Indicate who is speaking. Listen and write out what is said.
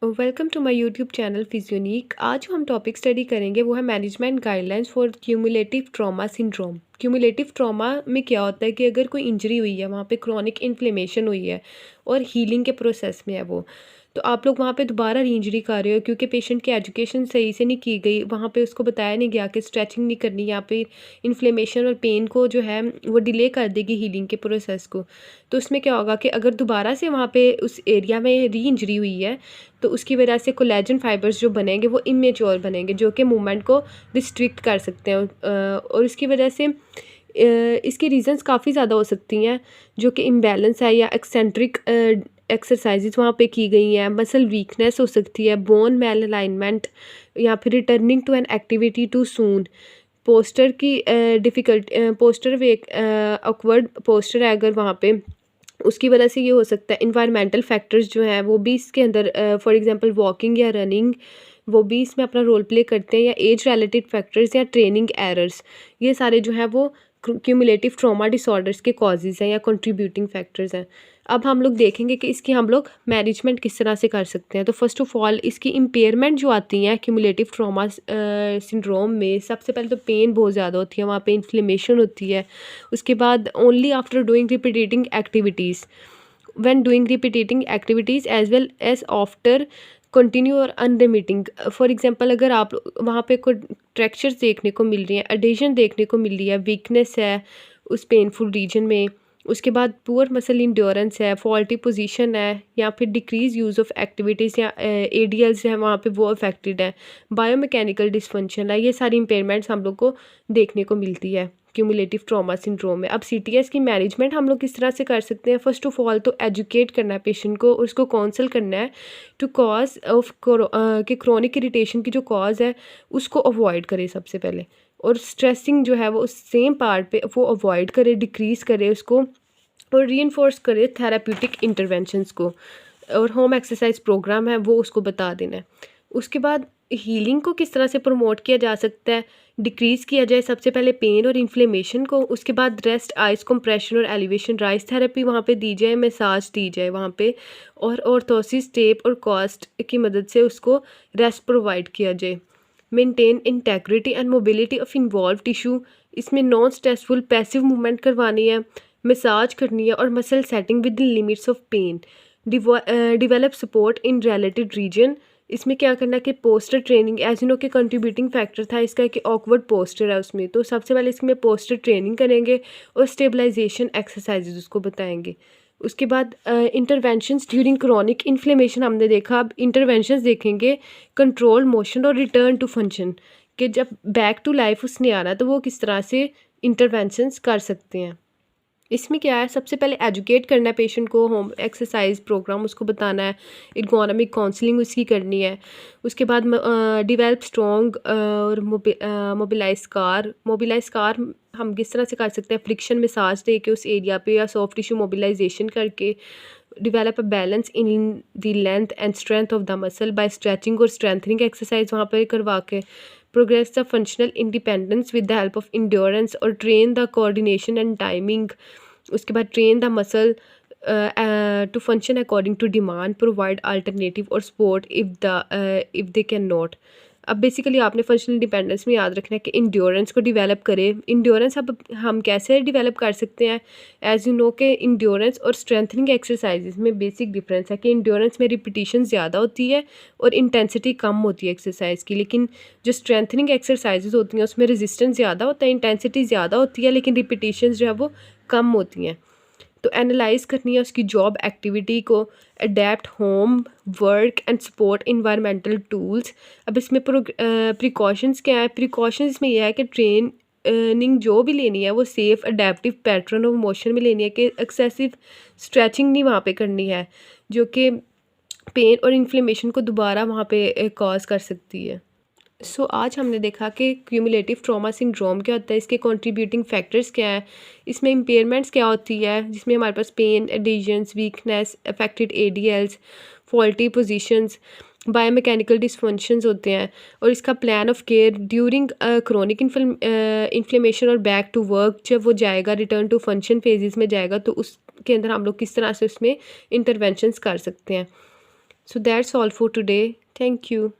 Speaker 1: Welcome to my YouTube channel Physionic. आज जो हम टॉपिक स्टडी करेंगे वो है management guidelines for cumulative trauma syndrome. Cumulative trauma में क्या होता है कि अगर कोई इंजरी हुई है, वहाँ पे क्रॉनिक इन्फ्लेमेशन हुई है और हीलिंग के प्रोसेस में है वो, तो आप लोग वहाँ पे दोबारा री इंजरी कर रहे हो क्योंकि पेशेंट की एजुकेशन सही से नहीं की गई, वहाँ पे उसको बताया नहीं गया कि स्ट्रेचिंग नहीं करनी, यहाँ पे इन्फ्लेमेशन और पेन को जो है वो डिले कर देगी हीलिंग के प्रोसेस को। तो उसमें क्या होगा कि अगर दोबारा से वहाँ पे उस एरिया में री इंजरी हुई है तो उसकी वजह से कोलेजन फाइबर्स जो बनेंगे वो इमेच्योर बनेंगे, जो कि मूवमेंट को रिस्ट्रिक्ट कर सकते हैं। और इसकी वजह से इसकी रीजंस काफ़ी ज़्यादा हो सकती हैं, जो कि इम्बैलेंस है या एक्सेंट्रिक एक्सरसाइजेज वहाँ पे की गई हैं, मसल वीकनेस हो सकती है, बोन मेल अलाइनमेंट, या फिर returning to an activity too soon, posture की difficult posture weak awkward posture है अगर वहाँ पे, उसकी वजह से ये हो सकता है। इन्वायरमेंटल फैक्टर्स जो हैं वो भी इसके अंदर, फॉर एग्जांपल वॉकिंग या रनिंग, वो भी इसमें अपना रोल प्ले करते हैं, या एज रिलेटेड फैक्टर्स या ट्रेनिंग एरर्स, ये सारे जो हैं वो क्यूमुलेटिव ट्रॉमा डिसऑर्डर्स के कॉजेज़ हैं या कंट्रीब्यूटिंग फैक्टर्स हैं। अब हम लोग देखेंगे कि इसकी हम लोग मैनेजमेंट किस तरह से कर सकते हैं। तो फर्स्ट ऑफ ऑल इसकी इम्पेयरमेंट जो आती हैं क्यूमुलेटिव ट्रॉमा सिंड्रोम में, सबसे पहले तो पेन बहुत ज़्यादा होती है, वहाँ पे इन्फ्लेमेशन होती है। उसके बाद only after doing repeating activities, when doing repeating activities as well as after continue और अनरिमिटिंग। फॉर एग्जांपल अगर आप वहाँ पे कोई ट्रैक्चर्स देखने को मिल रही हैं, एडेशन देखने को मिल रही है, वीकनेस है उस पेनफुल रीजन में, उसके बाद पुअर मसल इंड्योरेंस है, फॉल्टी पोजीशन है, या फिर डिक्रीज यूज़ ऑफ एक्टिविटीज़ या एडीएल्स है वहाँ पे वो अफेक्टेड है, बायोमैकेनिकल डिसफंक्शन है, ये सारी इंपेयरमेंट्स हम लोग को देखने को मिलती है क्यूमुलेटिव ट्रॉमा सिंड्रोम में। अब सीटीएस की मैनेजमेंट हम लोग किस तरह से कर सकते हैं? फर्स्ट ऑफ ऑल तो एजुकेट करना है पेशेंट को, उसको काउंसल करना है टू कॉज ऑफ कि क्रोनिक इरिटेशन की जो कॉज है उसको अवॉइड करे सबसे पहले, और स्ट्रेसिंग जो है वो उस सेम पार्ट पे वो अवॉइड करे, डिक्रीज़ करे उसको, और रीइंफोर्स करे थेराप्यूटिक इंटरवेंशंस को, और होम एक्सरसाइज प्रोग्राम है वो उसको बता देना है। उसके बाद हीलिंग को किस तरह से प्रमोट किया जा सकता है, डिक्रीज़ किया जाए सबसे पहले पेन और इन्फ्लेमेशन को, उसके बाद रेस्ट, आइस कंप्रेशन और एलिवेशन राइस थेरेपी वहाँ पे दी जाए, मसाज दी जाए वहाँ पे, और ऑर्थोसिस टेप और कॉस्ट की मदद से उसको रेस्ट प्रोवाइड किया जाए। Maintain integrity and mobility of involve tissue, इसमें नॉन स्ट्रेसफुल पैसिव मूवमेंट करवानी है, मसाज करनी है, और muscle setting with the limits of pain, develop support in related region. इसमें क्या करना है कि posture training, as you know के कंट्रीब्यूटिंग फैक्टर था इसका कि ऑकवर्ड पोस्टर है उसमें, तो सबसे पहले इसमें पोस्टर ट्रेनिंग करेंगे और स्टेबलाइजेशन एक्सरसाइजेज उसको बताएंगे। उसके बाद इंटरवेंशंस ड्यूरिंग क्रॉनिक इन्फ्लेमेशन हमने देखा, अब इंटरवेंशंस देखेंगे कंट्रोल मोशन और रिटर्न टू फंक्शन, कि जब बैक टू लाइफ उसने आना तो वो किस तरह से इंटरवेंशंस कर सकते हैं। इसमें क्या है, सबसे पहले एजुकेट करना है पेशेंट को, होम एक्सरसाइज प्रोग्राम उसको बताना है, इर्गोनॉमिक काउंसलिंग उसकी करनी है। उसके बाद डिवेल्प स्ट्रॉन्ग और मोबिलाइज स्कार हम किस तरह से कर सकते हैं, फ्रिक्शन मसाज दे के उस एरिया पे, या सॉफ्ट टिश्यू मोबिलाइजेशन करके। Develop a balance in the length and strength of the muscle by stretching और स्ट्रेंथनिंग एक्सरसाइज वहाँ पर करवा के। Progress the functional independence with the help of endurance, और train the coordination and timing. उसके बाद train the muscle to function according to demand, provide alternative और support if they can not. अब basically आपने फंक्शनल इंडिपेंडेंस में याद रखना है कि इंड्योरेंस को डेवलप करे। इंड्योरेंस अब हम कैसे डेवलप कर सकते हैं, एज यू नो के इंड्योरेंस और स्ट्रेंथनिंग एक्सरसाइजेज में बेसिक डिफरेंस है कि इंड्योरेंस में रिपीटिशन ज़्यादा होती है और इंटेंसिटी कम होती है एक्सरसाइज की, लेकिन जो स्ट्रेंथनिंग एक्सरसाइजेज होती हैं उसमें रेजिस्टेंस ज़्यादा होता है, इंटेंसिटी ज़्यादा होती है, लेकिन रिपीटिशन जो है वो कम होती हैं। तो एनालाइज करनी है उसकी जॉब एक्टिविटी को, adapt home work and support environmental tools. अब इसमें प्रिकॉशंस क्या है, प्रिकॉशंस इसमें यह है कि ट्रेनिंग जो भी लेनी है वो safe adaptive pattern of motion में लेनी है, कि एक्सेसिव स्ट्रेचिंग नहीं वहाँ पे करनी है, जो कि पेन और इन्फ्लेमेशन को दोबारा वहाँ पे कॉज कर सकती है। आज हमने देखा कि क्यूमुलेटिव ट्रॉमा सिंड्रोम क्या होता है, इसके कंट्रीब्यूटिंग फैक्टर्स क्या हैं, इसमें इम्पेयरमेंट्स क्या होती है, जिसमें हमारे पास pain, adhesions, weakness, affected ADLs, faulty positions, biomechanical dysfunctions होते हैं, और इसका plan of care during chronic inflammation और बैक टू वर्क, जब वो जाएगा रिटर्न टू फंक्शन फेजेस में जाएगा तो उसके अंदर हम लोग किस तरह से उसमें इंटरवेंशंस कर सकते हैं। So that's all for today. Thank you.